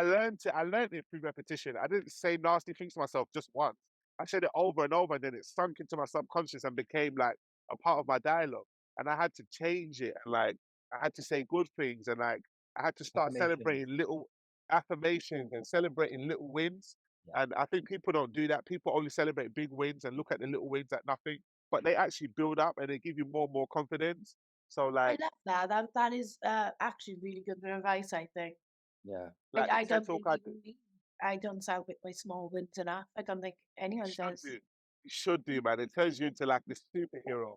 I learned it through repetition. I didn't say nasty things to myself just once. I said it over and over, and then it sunk into my subconscious and became like a part of my dialogue. And I had to change it, and like I had to say good things, and like I had to start Affirmations. celebrating little affirmations and celebrating little wins. Yeah. And I think people don't do that. People only celebrate big wins and look at the little wins at nothing, but they actually build up and they give you more and more confidence. So I like love that. That is actually really good bit of advice, I think. Yeah. I, like the I TED don't talk think even me. I don't celebrate my small wins enough. I don't think anyone should do. does. You should do, man. It turns you into like this superhero.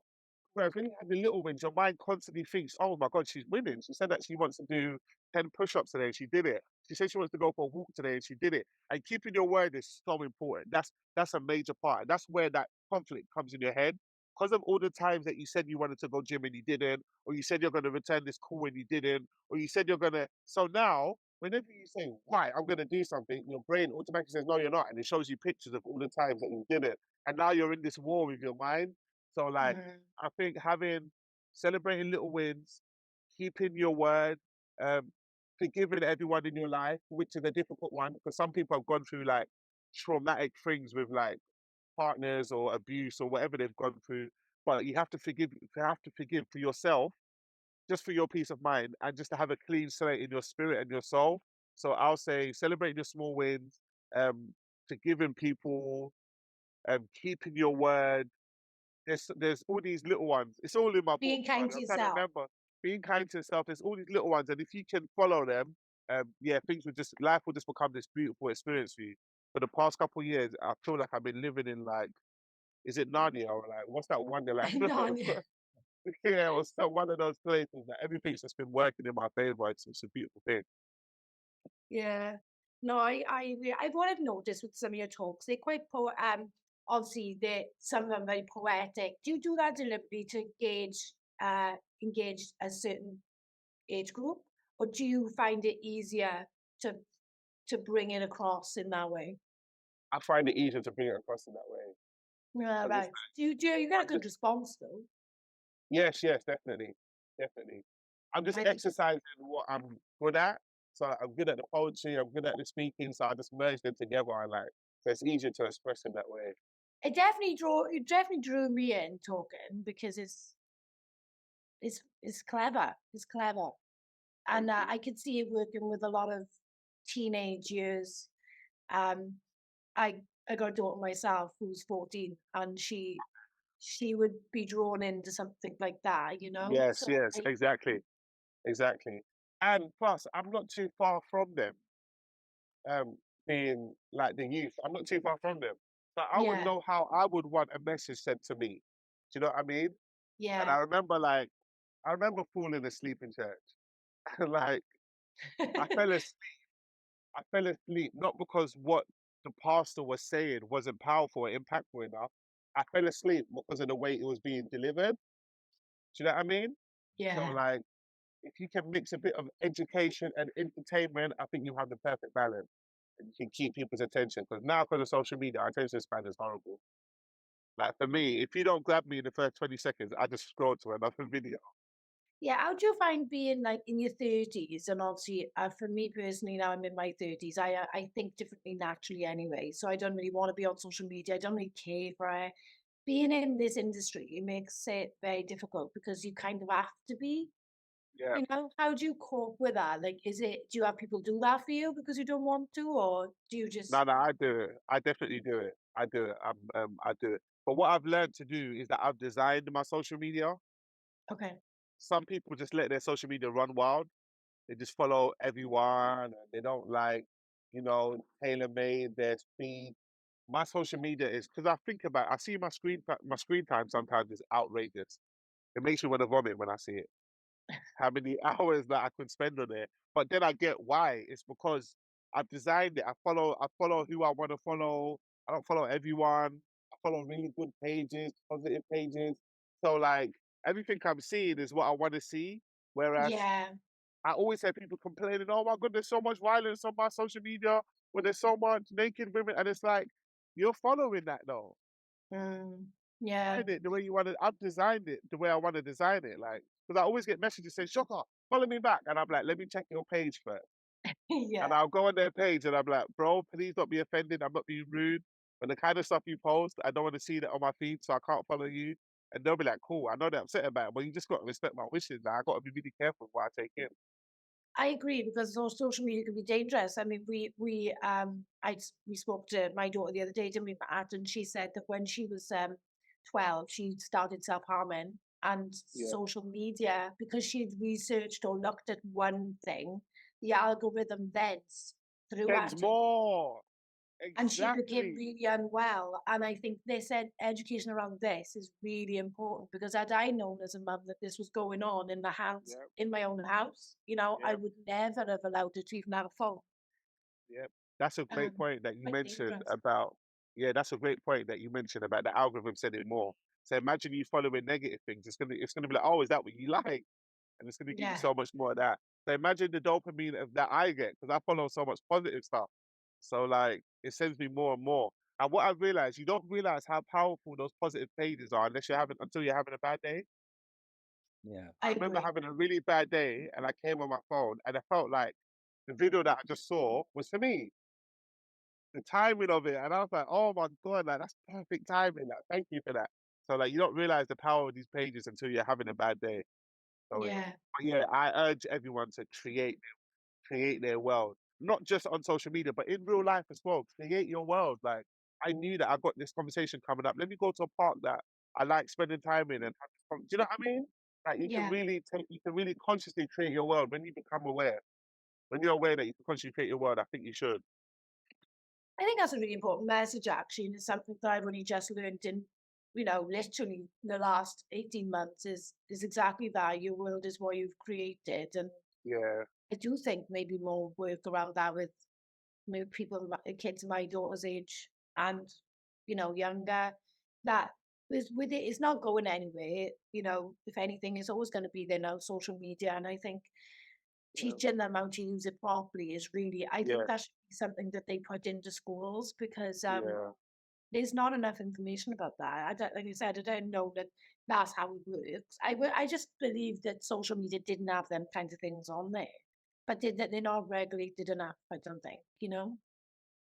Whereas when you have the little wins, your mind constantly thinks, "Oh my God, she's winning." She said that she wants to do 10 push-ups today, and she did it. She said she wants to go for a walk today, and she did it. And keeping your word is so important. That's a major part. And that's where that conflict comes in your head. Because of all the times that you said you wanted to go gym and you didn't, or you said you're going to return this call and you didn't, or you said you're going to. So now, whenever you say, "Right, I'm going to do something," your brain automatically says, "No, you're not," and it shows you pictures of all the times that you didn't. And now you're in this war with your mind. So like Mhm. I think having celebrating little wins, keeping your word, um, forgiving everyone in your life, which is a difficult one because some people have gone through like traumatic things with like partners or abuse or whatever they've gone through. But you have to forgive. You have to forgive for yourself, just for your peace of mind, and just to have a clean slate in your spirit and your soul. So I'll say celebrating your small wins, um, forgiving people, keeping your word, there's all these little ones. It's all in my book, Being but kind to I'm trying to yourself. remember. Being kind to yourself, there's all these little ones, and if you can follow them, yeah, life will just become this beautiful experience for you. for the past couple of years, I feel like I've been living in like, is it Narnia or like what's that Wonderland? No, Yeah, or some one of those places that everything's just been working in my favor. It's a beautiful thing. yeah. No, what I've noticed with some of your talks, they're quite obviously some of them very poetic. Do you do that deliberately to engage a certain age group, or do you find it easier to bring it across in that way? I find it easier to bring it across in that way Yeah, because it's right. Do you get a I'm good just response though? yes, yes, definitely, definitely. I'm just I think exercising what I'm good at. So I'm good at the poetry, I'm good at the speaking, so I just merge them together. I like so it's easier to express in that way. it definitely drew me in talking because it's clever. It's clever. Thank And you. I could see it working with a lot of teenage years. Um, I got a daughter myself who's 14, and she would be drawn into something like that, you know. Yes, So yes, exactly, exactly. And plus, I'm not too far from them. Um, being like the youth, I'm not too far from them. So I would yeah, know how I would want a message sent to me. Do you know what I mean? And yeah, I remember falling asleep in church. Like I fell asleep. I fell asleep not because what the pastor was saying wasn't powerful or impactful enough. I fell asleep because of the way it was being delivered. Do you know what I mean? So yeah. like, if you can mix a bit of education and entertainment, I think you have the perfect balance. And you can keep people's attention. Because now, because of social media, our attention span is horrible. Like for me, if you don't grab me in the first 20 seconds, I just scroll to another video. Yeah, how do you find being like in your 30s? And obviously, for me personally, now I'm in my 30s. I think differently naturally anyway. So I don't really want to be on social media. I don't really care for it. Being in this industry, it makes it very difficult because you kind of have to be. Yeah. How do you cope with that? Like, do you have people do that for you because you don't want to, or do you No, just, no, I do it. I definitely do it. I do it. I do it. But what I've learned to do is that I've designed my social media. okay, Some people just let their social media run wild. They just follow everyone and they don't like, tailor made their feed. My social media is because I see my screen time sometimes is outrageous. It makes me want to vomit when I see it. How many hours that I could spend on it. But then I get why. It's because I've designed it. I follow who I want to follow. I don't follow everyone. I follow really good pages, positive pages. So like everything I'm seeing is what I want to see. Whereas yeah, I always have people complaining, oh my god, there's so much violence on my social media, where there's so much naked women, and it's like, you're following that though. mm, yeah, Designed it the way you want to. I've designed it the way I want to design it. Like, because I always get messages saying, "Shocka, follow me back," and I'm like, "Let me check your page first." And yeah. I'll go on their page and I'm like, "Bro, please don't be offended. I'm not being rude. But the kind of stuff you post, I don't want to see that on my feed, so I can't follow you." And they'll be like, "Cool, I know they're upset about it, but you just got to respect my wishes. Now I got to be really careful with what I take in." I agree because social media can be dangerous. I mean, we spoke to my daughter the other day, didn't we, Matt? And she said that when she was 12, she started self harming, and Yeah, social media, because she'd researched or looked at one thing, the algorithm then threw sends at her, more. and she became Exactly. really unwell. And I think this education around this is really important because had I known as a mum that this was going on in the house, Yeah, in my own house, I yeah. would never have allowed her to even have a phone. Yeah, that's a great Um, point that you quite mentioned dangerous. about. Yeah, that's a great point that you mentioned about the algorithm said it more. So imagine you following negative things. It's gonna be like, oh, is that what you like? And it's gonna give you Yeah, so much more of that. So imagine the dopamine of that I get because I follow so much positive stuff. So like it sends me more and more. And what I realized, you don't realize how powerful those positive pages are until you're having a bad day. Yeah. I I remember agree. having a really bad day and I came on my phone and I felt like the video that I just saw was for me, the timing of it, and I was like, "Oh my god, like that's perfect timing, like thank you for that." So like you don't realize the power of these pages until you're having a bad day. So Yeah, but yeah, I urge everyone to create their world, not just on social media, but in real life as well. Create your world. Like I knew that I got this conversation coming up. Let me go to a park that I like spending time in and have this do you know what I mean? Like yeah. you can really consciously create your world when you become aware. When you're aware that you can consciously create your world, I think you should. I think that's a really important message actually, and it's something that I've only just learned in, literally the last 18 months is exactly that. Your world is what you've created. And Yeah, I do think maybe more work around that with maybe people, kids my daughter's age and, younger, that with it, it's not going anywhere. If anything, it's always going to be there now, social media. And I think yeah, teaching them how to use it properly is really, I think yeah, that should be something that they put into schools because yeah, there's not enough information about that. I don't, like you said, I don't know that that's how it works. I just believe that social media didn't have them kinds of things on there, but they're not regulated enough. I don't think.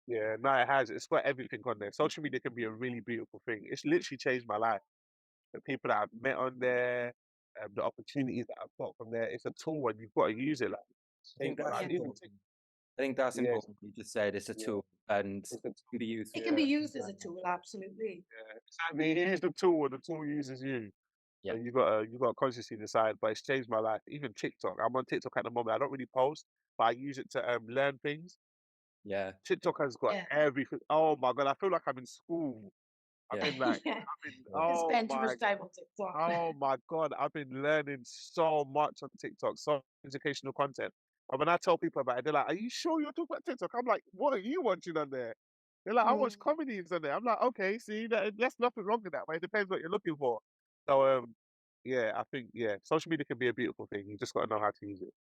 yeah. No, it has. It's got everything on there. Social media can be a really beautiful thing. It's literally changed my life. The people that I've met on there, the opportunities that I've got from there. It's a tool and you've got to use it. Like, I think that's Yeah, even important. I think that's yes, important. You just said it's a yeah, tool and it's a can be used it for can yeah, be good. used as a tool, absolutely. yeah. Exactly. It is the tool, and the tool uses you. Yeah, And you gotta consciously decide. But it's changed my life. Even TikTok. I'm on TikTok at the moment. I don't really post, but I use it to learn things. yeah, TikTok has got Yeah. everything. Oh my god, I feel like I'm in school. I've yeah, been like, Yeah. yeah, I spend too much time on TikTok. oh my god, I've been learning so much on TikTok, so educational content. And when I tell people about it, they're like, "Are you sure you're talking about TikTok?" I'm like, "What are you watching on there?" They're like, "I watch Mm. comedies on there." I'm like, "Okay, see, that's nothing wrong with that, but it depends what you're looking for." So, yeah, I think social media can be a beautiful thing. You just got to know how to use it.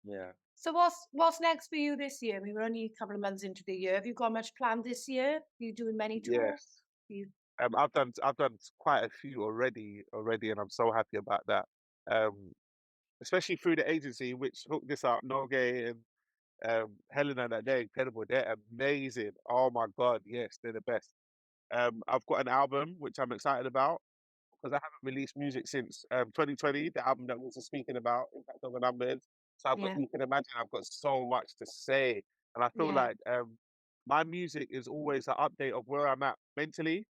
yeah. So what's next for you this year? I mean, we're only a couple of months into the year. Have you got much planned this year? Are you doing many tours? Yes. You I've done quite a few already, and I'm so happy about that. Um, especially through the agency which hooked this up, Norgay and Helena, that they're incredible. They're amazing. Oh my god, yes, they're the best. I've got an album which I'm excited about because I haven't released music since 2020, the album that we were speaking about, Impact on the Numbers. So yeah, you can imagine I've got so much to say, and I feel yeah, like my music is always an update of where I'm at mentally.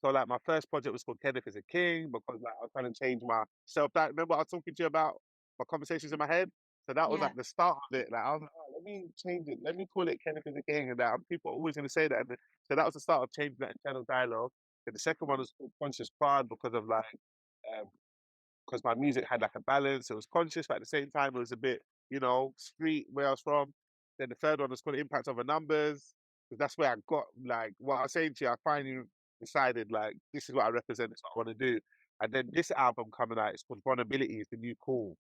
So like my first project was called Kenneth is a King because like I was trying to change my self that remember I was talking to you about my conversations in my head? So that was yeah, like the start of it. Like I was like, oh, let me change it. Let me call it Kenneth is a King and that and people are always gonna say that. So that was the start of changing that internal dialogue. And the second one was called Conscious Pride because of like um because my music had like a balance. It was conscious, but at the same time, it was a bit, street where I was from. Then the third one was called Impact Over Numbers, because that's where I got like what I was saying to you. I finally decided like this is what I represent, this is what I want to do. And then this album coming out, it's called Vulnerability, is the new cool,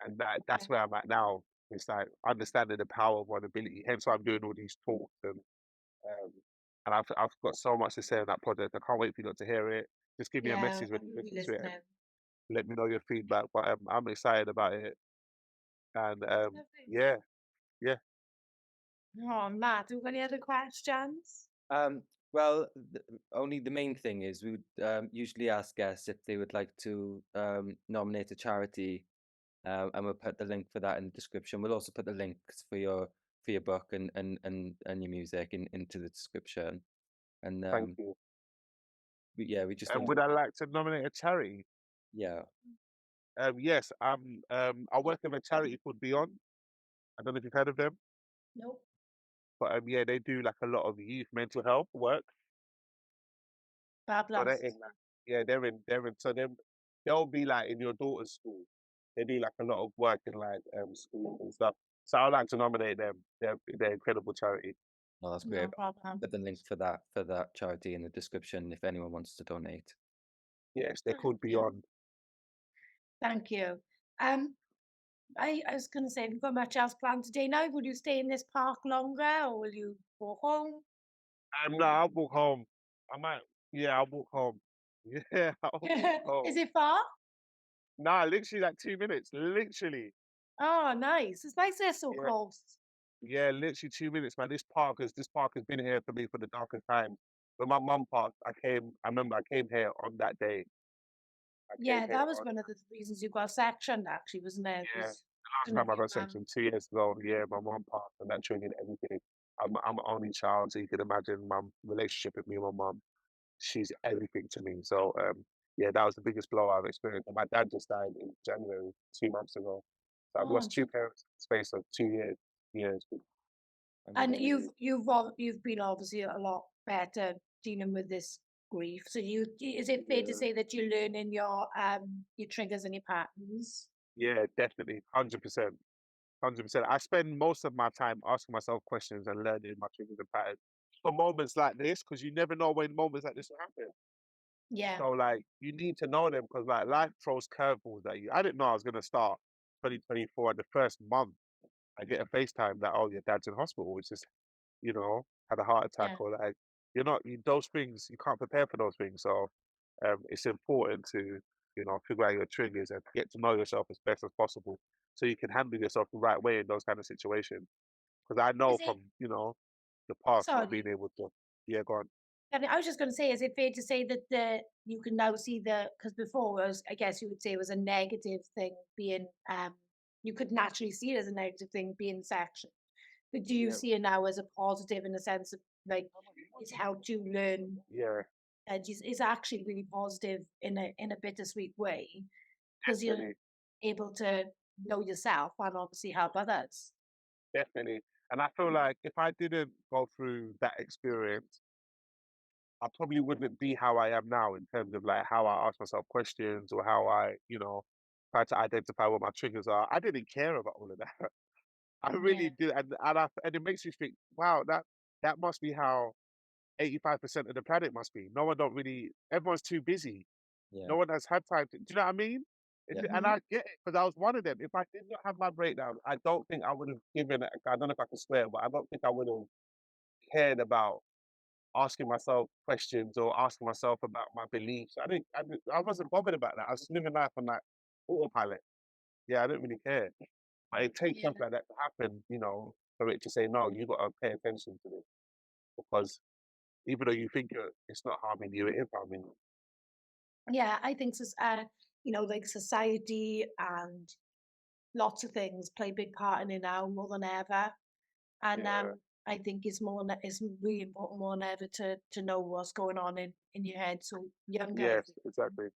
and yeah, that's where I'm at now. It's like understanding the power of vulnerability. Hence, why I'm doing all these talks um, and I've got so much to say on that project. I can't wait for you lot to hear it. Just give me a yeah. message when I you will be listen to it listening. let me know your feedback. But I'm excited about it, and Lovely. yeah, yeah. Oh, Matt, have you got any other questions? Um, well, only the main thing is we would usually ask guests if they would like to nominate a charity, and we'll put the link for that in the description. We'll also put the links for your book and your music into the description. And Thank you. yeah, we just And want would I like to nominate a charity? yeah. Yes, I work with a charity called Beyond. I don't know if you've heard of them, Nope. but yeah, they do like a lot of youth mental health work. So they're in Fabulous. like, yeah, they're in. So they'll be like in your daughter's school. They do like a lot of work in like schools and stuff. So I'd like to nominate them. They're incredible charity. Oh, that's great. No problem. Put the link for that charity in the description if anyone wants to donate. Yes, they're Thank called you. Beyond. Thank you. Um, I was going to say, have you got much else planned today now? Will you stay in this park longer or will you go home? No, I'll walk home. I might. Yeah, I'll walk home. Yeah, I'll walk Is home. it far? Nah, literally like 2 minutes. Literally. Oh, nice. It's nice they're so Yeah, close. yeah, literally 2 minutes, man. This park has been here for me for the darkest time. When my mum passed, I remember I came here on that day. I came Yeah, here that was on one of the reasons you got sectioned, actually, wasn't it? yeah. Was The last didn't time I your got mum? sectioned 2 years ago, yeah, my mum passed and that triggered everything. I'm an only child, so you can imagine my relationship with me and my mum. She's everything to me. So yeah, that was the biggest blow I've experienced. And my dad just died in January 2 months ago. So I've Oh, lost I'm two so parents in the space of 2 years. Years. And Amazing. you've been obviously a lot better dealing with this grief. So is it fair to Yeah, say that you're learning your triggers and your patterns? yeah, definitely, 100%. 100%. I spend most of my time asking myself questions and learning my triggers and patterns for moments like this, because you never know when moments like this will happen. Yeah, So, like, you need to know them because, like, life throws curveballs at you. I didn't know I was going to start 2024, and the first month I get a FaceTime that, oh, your dad's in hospital, which is, had a heart attack, yeah. or like, those things, you can't prepare for those things. So, it's important to, figure out your triggers and get to know yourself as best as possible so you can handle yourself the right way in those kind of situations. Because I know Is it from, the past not sorry? being able to, yeah, go on. And I was just going to say, is it fair to say that you can now see because before was, I guess you would say, it was a negative thing being, you could naturally see it as a negative thing being section. But do you Yeah, see it now as a positive in the sense of like it's helped you learn yeah, and it's actually really positive in a bittersweet way because you're definitely. able to know yourself and obviously help others. Definitely. And I feel like if I didn't go through that experience, I probably wouldn't be how I am now in terms of like how I ask myself questions or how I, try to identify what my triggers are. I didn't care about all of that. I Yeah, really did, and it makes you think, wow, that must be how 85% of the planet must be. No one don't really. Everyone's too busy. Yeah. No one has had time to. Do you know what I mean? Yeah. And hmm I get it because I was one of them. If I did not have my breakdown, I don't think I would have given. I don't know if I can swear, but I don't think I would have cared about asking myself questions or asking myself about my beliefs. I wasn't bothered about that. I was living life on like autopilot. Yeah, I don't really care. But it takes yeah, something like that to happen, for it to say no. You got to pay attention to this because even though you think it's not harming you, it is harming you. yeah. I think like society and lots of things play a big part in it now more than ever. And Yeah. I think it's really important more than ever to know what's going on in your head. So younger, Yes. Exactly.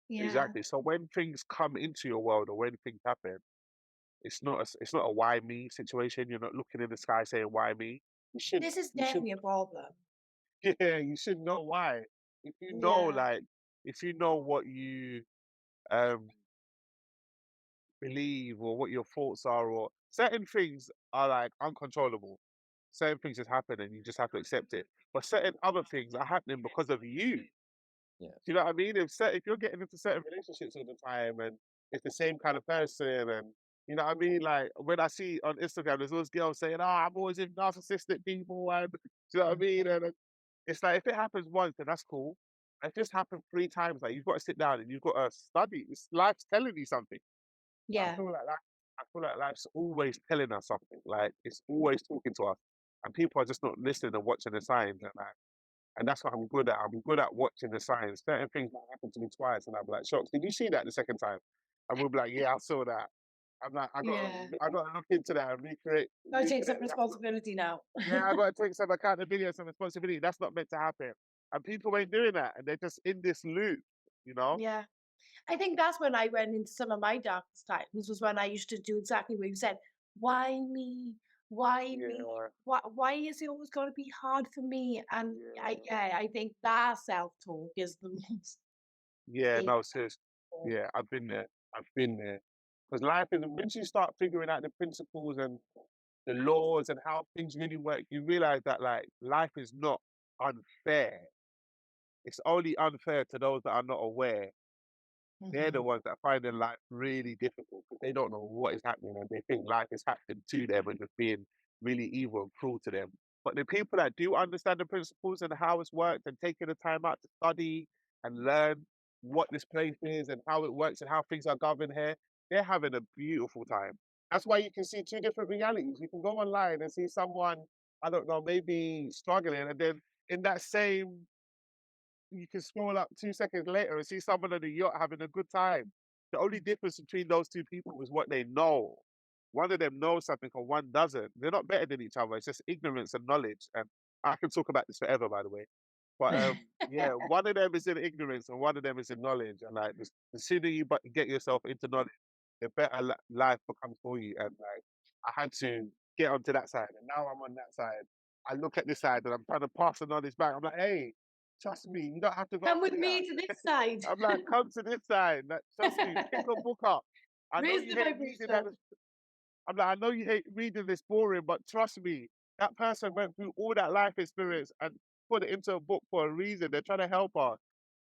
yeah. Exactly. So when things come into your world or when things happen, it's not a why me situation. You're not looking in the sky saying why me. You should This is you should definitely a problem. yeah, you should know why. If you know Yeah, like if you know what you um believe or what your thoughts are or certain things are like uncontrollable. Certain things just happen and you just have to accept it. But certain other things are happening because of you. Yeah. Do you know what I mean? If you're getting into certain relationships all the time and it's the same kind of person and you know what I mean? Like when I see on Instagram, there's those girls saying, "Oh, I'm always with narcissistic people," and do you know what I mean? And it's like if it happens once, then that's cool. If this happened 3 times, like you've got to sit down and you've got to study. It's life's telling you something. I yeah, feel like life, I feel like life's always telling us something. Like it's always talking to us, and people are just not listening and watching the signs. And that's what I'm good at. I'm good at watching the signs. Certain things might happen to me twice, and I'm like, "Shocks, did you see that the second time?" And we'll be like, "Yeah, I saw that." I'm like, yeah. I got to look into that and I take some recreate. That's not, responsibility now. yeah, I got to take some accountability and some responsibility. That's not meant to happen, and people ain't doing that, and they're just in this loop, you know? Yeah. I think that's when I went into some of my darkest times was when I used to do exactly what you said. Why me? Why me? Yeah, Why is it always got to be hard for me? And yeah. I think that self talk is the most Yeah, painful. no, seriously. Yeah, I've been there. I've been there. Because life is, once you start figuring out the principles and the laws and how things really work, you realize that like life is not unfair. It's only unfair to those that are not aware. They're the Mhm. ones that find their life really difficult because they don't know what is happening and they think life is happening to them and just being really evil and cruel to them. But the people that do understand the principles and how it's worked and taking the time out to study and learn what this place is and how it works and how things are governed here, they're having a beautiful time. That's why you can see two different realities. You can go online and see someone, I don't know, maybe struggling, and then in that same you can scroll up 2 seconds later and see someone on a yacht having a good time. The only difference between those two people is what they know. One of them knows something and one doesn't. They're not better than each other. It's just ignorance and knowledge. And I can talk about this forever, by the way. But yeah, one of them is in ignorance and one of them is in knowledge. And like the sooner you get yourself into knowledge, the better life becomes for you. And like I had to get onto that side. And now I'm on that side. I look at this side and I'm trying to pass the knowledge back. I'm like, hey, trust me, you don't have to go Come with here. me to this side. I'm like, come to this side. Like, trust me, pick a book up. I know Raise you the hate reading that. vibration. I'm like, I know you hate reading this boring, but trust me, that person went through all that life experience and put it into a book for a reason. They're trying to help us.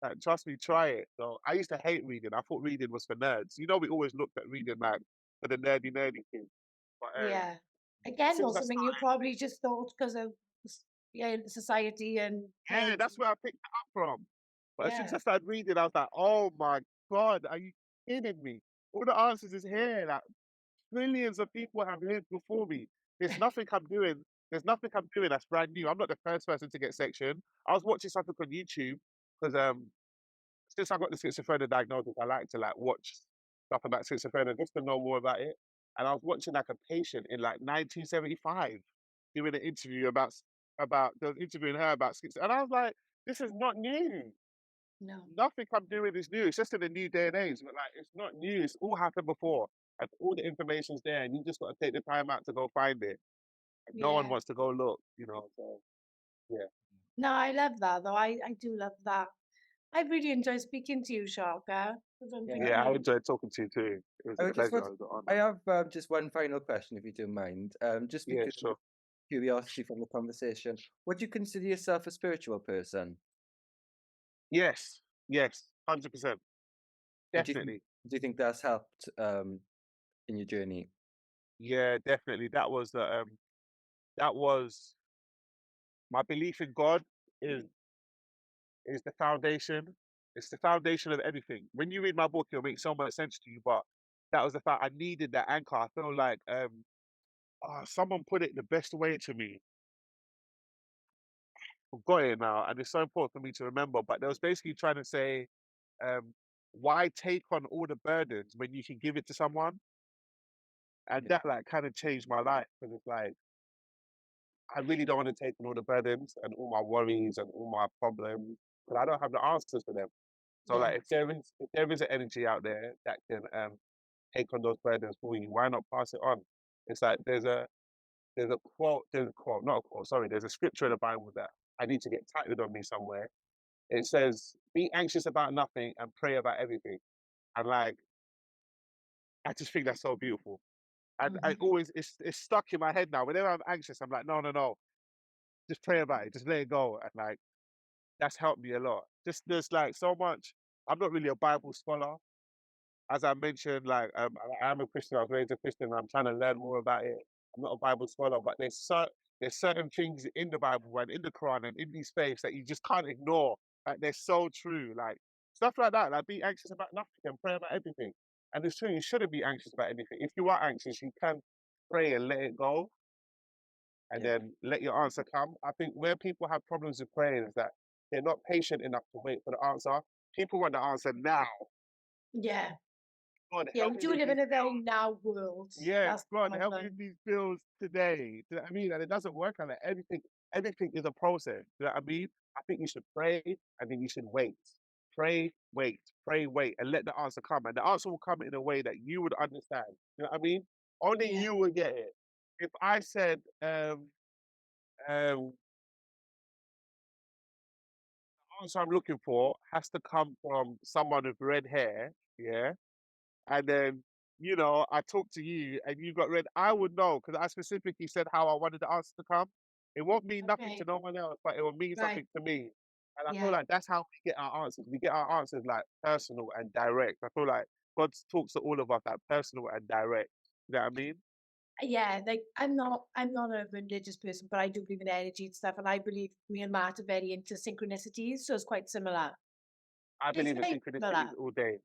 Like, trust me, try it. So I used to hate reading. I thought reading was for nerds. You know, we always looked at reading like for the nerdy kids. But Yeah. as Again, soon though, as I something you probably just thought because of yeah, society and yeah, kids. that's where I picked it up from. But as soon as Yeah. I started reading, I was like, oh my God, are you kidding me? All the answers is here. Like millions of people have lived before me. There's nothing I'm doing. There's nothing I'm doing that's brand new. I'm not the first person to get section. I was watching something on YouTube because since I got the schizophrenia diagnosis, I like to like watch stuff about schizophrenia just to know more about it. And I was watching like a patient in like 1975 doing an interview about they was interviewing her about schizophrenia, and I was like, this is not new. No. Nothing I'm doing is new. It's just in a new day and age, but like it's not new. It's all happened before, and all the information's there, and you just got to take the time out to go find it. And no one Yeah. wants to go look, you know. So yeah, No, I love that though. I do love that. I really enjoy speaking to you, Shaka. I don't think Yeah. yeah, I we enjoyed talking to you too. It was I a would just pleasure. want It was an I honor. have just one final question, if you don't mind. Just Yeah, because of sure. curiosity from the conversation, would you consider yourself a spiritual person? Yes, yes, 100%, And definitely. do you think that's helped in your journey? Yeah, definitely. That was my belief in God is is the foundation. It's the foundation of everything. When you read my book, it'll make so much sense to you. But that was the fact I needed that anchor. I feel like someone put it the best way to me. I've got it now, and it's so important for me to remember. But they was basically trying to say, um, why take on all the burdens when you can give it to someone? And Yeah. that like kind of changed my life because it's like I really don't want to take on all the burdens and all my worries and all my problems because I don't have the answers for them. So yeah. like if there is an energy out there that can take on those burdens for you, why not pass it on? It's like there's a quote, not a quote, sorry, there's a scripture in the Bible that I need to get tattooed on me somewhere. It says, be anxious about nothing and pray about everything. And like I just think that's so beautiful. And I Mhm. always it's stuck in my head now. Whenever I'm anxious, I'm like, no, no, no. Just pray about it. Just let it go. And like that's helped me a lot. Just there's like so much. I'm not really a Bible scholar. As I mentioned, like I am a Christian. I was raised a Christian. I'm trying to learn more about it. I'm not a Bible scholar, but there's certain things in the Bible and in the Quran and in these faiths that you just can't ignore. Like they're so true. Like stuff like that. Like be anxious about nothing and pray about everything. And it's true. You shouldn't be anxious about anything. If you are anxious, you can pray and let it go, and Yeah. then let your answer come. I think where people have problems with praying is that they're not patient enough to wait for the answer. People want the answer now. Yeah. God, Yeah. help We me do with live these in a very bills. now world. Yeah, That's God, the help me problem. with these bills today. Do you know what I mean? And it doesn't work like that. Everything is a process. Do you know what I mean? I think you should pray and then you should wait. Pray, wait, and let the answer come. And the answer will come in a way that you would understand. You know what I mean? Only Yeah. you will get it. If I said, um, answer I'm looking for has to come from someone with red hair, yeah, and then I talk to you and you got red, I would know because I specifically said how I wanted the answer to come. It won't mean nothing to Okay. no one else, but it will mean Right. something to me. And I feel Yeah. like that's how we get our answers. We get our answers like personal and direct. I feel like God talks to all of us like personal and direct. You know what I mean? Yeah, like I'm not a religious person, but I do believe in energy and stuff, and I believe me and Matt are very into synchronicities, so it's quite similar. I It's believe in very synchronicities similar. all day.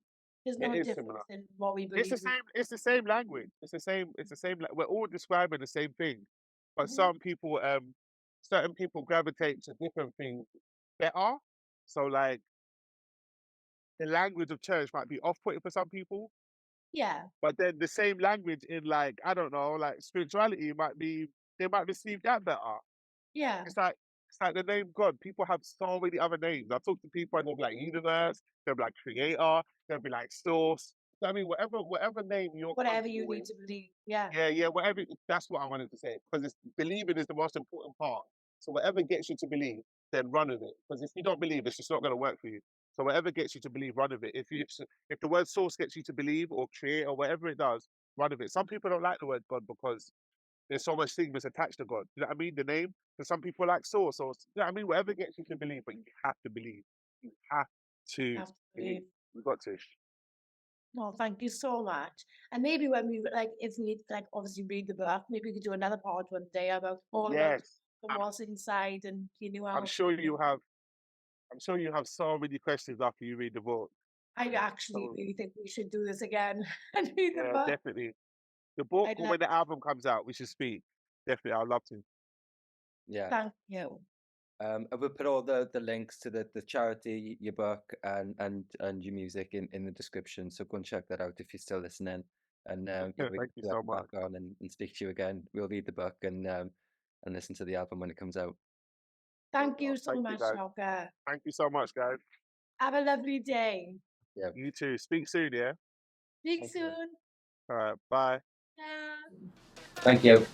There's It no is similar. difference in what we It's the believe. same. It's the same language. It's the same. We're all describing the same thing, but Mhm. certain people gravitate to different things better. So, like the language of church might be off-putting for some people, Yeah, but then the same language in like I don't know, like spirituality might be they might receive that better. yeah, It's like it's like the name God. People have so many other names. I talk to people and they'll be like universe. They'll be like creator. They'll be like source. I mean, whatever name you're Whatever you comfortable need with. to believe. Yeah. Yeah, whatever. That's what I wanted to say. Because believing is the most important part. So whatever gets you to believe, then run with it. Because if you don't believe, it's just not going to work for you. So whatever gets you to believe, run with it. If the word source gets you to believe or create or whatever it does, run with it. Some people don't like the word God because there's so much stigmas attached to God. You know what I mean? The name. For some people like source or you know what I mean? Whatever gets you to believe, but you have to believe. You have to Have to believe. believe. We've got to. Well, thank you so much. And maybe when we like, if we like, obviously read the book, maybe we could do another part one day about all about Yes. what's inside and your new I'm album. sure you have. I'm sure you have so many questions after you read the book. I actually So, really think we should do this again and read the yeah, book. definitely. The book I'd or love. when the album comes out, we should speak. Definitely, I'd love to. Yeah. Thank you. I will put all the links to the charity, your book, and your music in the description. So go and check that out if you're still listening. And yeah, we Thank you can so have you much. back on and speak to you again. We'll read the book and listen to the album when it comes out. Thank you so Thank you, much, guys. Shocka. Thank you so much, guys. Have a lovely day. Yeah. You too. Speak soon, yeah? Speak Thank you. soon. All right. Bye. Yeah. Thank you.